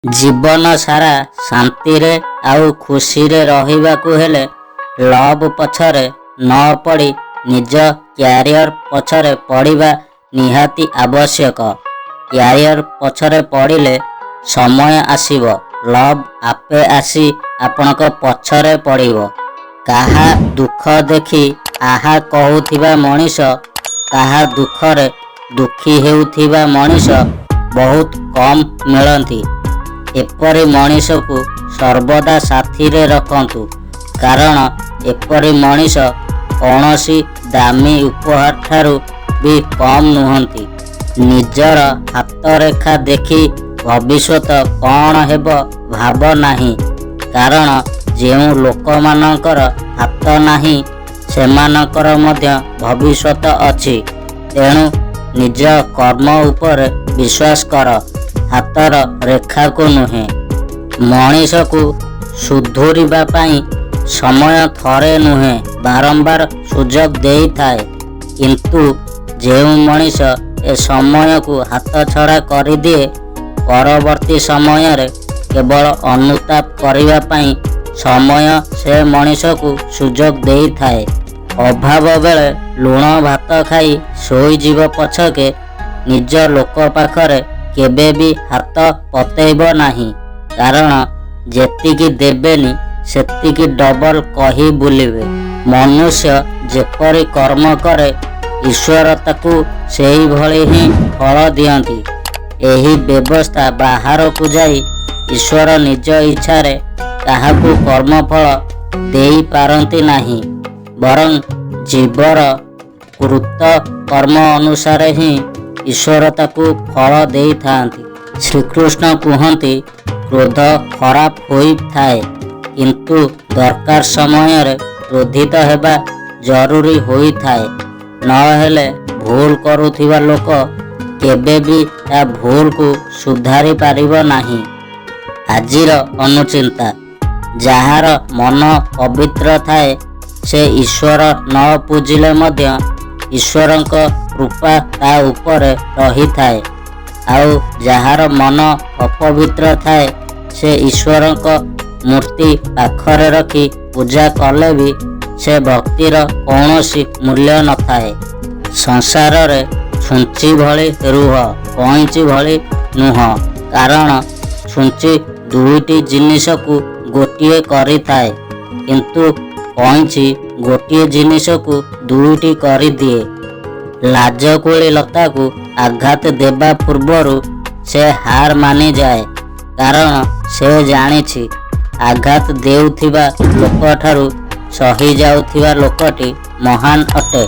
ଜୀବନ ସାରା ଶାନ୍ତିରେ ଆଉ ଖୁସିରେ ରହିବାକୁ ହେଲେ ଲଭ୍ ପଛରେ ନ ପଡ଼ି ନିଜ କ୍ୟାରିୟର ପଛରେ ପଡ଼ିବା ନିହାତି ଆବଶ୍ୟକ। କ୍ୟାରିୟର ପଛରେ ପଡ଼ିଲେ ସମୟ ଆସିବ, ଲଭ୍ ଆପେ ଆସି ଆପଣଙ୍କ ପଛରେ ପଡ଼ିବ। କାହା ଦୁଃଖ ଦେଖି ଆହା କହୁଥିବା ମଣିଷ, କାହା ଦୁଃଖରେ ଦୁଃଖୀ ହେଉଥିବା ମଣିଷ ବହୁତ କମ୍ ମିଳନ୍ତି। ଏପରି ମଣିଷକୁ ସର୍ବଦା ସାଥିରେ ରଖନ୍ତୁ, କାରଣ ଏପରି ମଣିଷ କୌଣସି ଦାମୀ ଉପହାର ଠାରୁ ବି କମ୍ ନୁହନ୍ତି। ନିଜର ହାତରେଖା ଦେଖି ଭବିଷ୍ୟତ କ'ଣ ହେବ ଭାବ ନାହିଁ, କାରଣ ଯେଉଁ ଲୋକମାନଙ୍କର ହାତ ନାହିଁ ସେମାନଙ୍କର ମଧ୍ୟ ଭବିଷ୍ୟତ ଅଛି। ତେଣୁ ନିଜ କର୍ମ ଉପରେ ବିଶ୍ୱାସ କର, ହାତର ରେଖାକୁ ନୁହେଁ। ମଣିଷକୁ ସୁଧୁରିବା ପାଇଁ ସମୟ ଥରେ ନୁହେଁ ବାରମ୍ବାର ସୁଯୋଗ ଦେଇଥାଏ, କିନ୍ତୁ ଯେଉଁ ମଣିଷ ଏ ସମୟକୁ ହାତଛଡ଼ା କରିଦିଏ, ପରବର୍ତ୍ତୀ ସମୟରେ କେବଳ ଅନୁତାପ କରିବା ପାଇଁ ସମୟ ସେ ମଣିଷକୁ ସୁଯୋଗ ଦେଇଥାଏ। ଅଭାବ ବେଳେ ଲୁଣ ଭାତ ଖାଇ ଶୋଇଯିବ ପଛକେ ନିଜ ଲୋକ ପାଖରେ କେବେ ବି ହାତ ପତେଇବ ନାହିଁ, କାରଣ ଯେତିକି ଦେବେନି ସେତିକି ଡବଲ କହି ବୁଲିବେ। ମନୁଷ୍ୟ ଯେପରି କର୍ମ କରେ ଈଶ୍ୱର ତାକୁ ସେଇଭଳି ହିଁ ଫଳ ଦିଅନ୍ତି। ଏହି ବ୍ୟବସ୍ଥା ବାହାରକୁ ଯାଇ ଈଶ୍ୱର ନିଜ ଇଚ୍ଛାରେ କାହାକୁ କର୍ମଫଳ ଦେଇପାରନ୍ତି ନାହିଁ, ବରଂ ଜୀବର କୃତ କର୍ମ ଅନୁସାରେ ହିଁ ଈଶ୍ୱର ତାକୁ ଫଳ ଦେଇଥାନ୍ତି। ଶ୍ରୀକୃଷ୍ଣ କୁହନ୍ତି, କ୍ରୋଧ ଖରାପ ହୋଇଥାଏ, କିନ୍ତୁ ଦରକାର ସମୟରେ କ୍ରୋଧିତ ହେବା ଜରୁରୀ ହୋଇଥାଏ। ନହେଲେ ଭୁଲ କରୁଥିବା ଲୋକ କେବେ ବି ତା ଭୁଲକୁ ସୁଧାରି ପାରିବ ନାହିଁ। ଆଜିର ଅନୁଚିନ୍ତା, ଯାହାର ମନ ପବିତ୍ର ଥାଏ ସେ ଈଶ୍ୱର ନ ପୂଜିଲେ ମଧ୍ୟ ଈଶ୍ୱରଙ୍କ କୃପା ତା ଉପରେ ରହିଥାଏ, ଆଉ ଯାହାର ମନ ଅପବିତ୍ର ଥାଏ ସେ ଈଶ୍ୱରଙ୍କ ମୂର୍ତ୍ତି ପାଖରେ ରଖି ପୂଜା କଲେ ବି ସେ ଭକ୍ତିର କୌଣସି ମୂଲ୍ୟ ନଥାଏ। ସଂସାରରେ ଛୁଞ୍ଚି ଭଳି ରୁହ, କଇଁଚି ଭଳି ନୁହଁ, କାରଣ ଛୁଞ୍ଚି ଦୁଇଟି ଜିନିଷକୁ ଗୋଟିଏ କରିଥାଏ, କିନ୍ତୁ କଇଁଚି ଗୋଟିଏ ଜିନିଷକୁ ଦୁଇଟି କରିଦିଏ। ଲାଜକୁଳି ଲତାକୁ ଆଘାତ ଦେବା ପୂର୍ବରୁ ସେ ହାର ମାନିଯାଏ, କାରଣ ସେ ଜାଣିଛି ଆଘାତ ଦେଉଥିବା ଲୋକଠାରୁ ସହି ଯାଉଥିବା ଲୋକଟି ମହାନ ଅଟେ।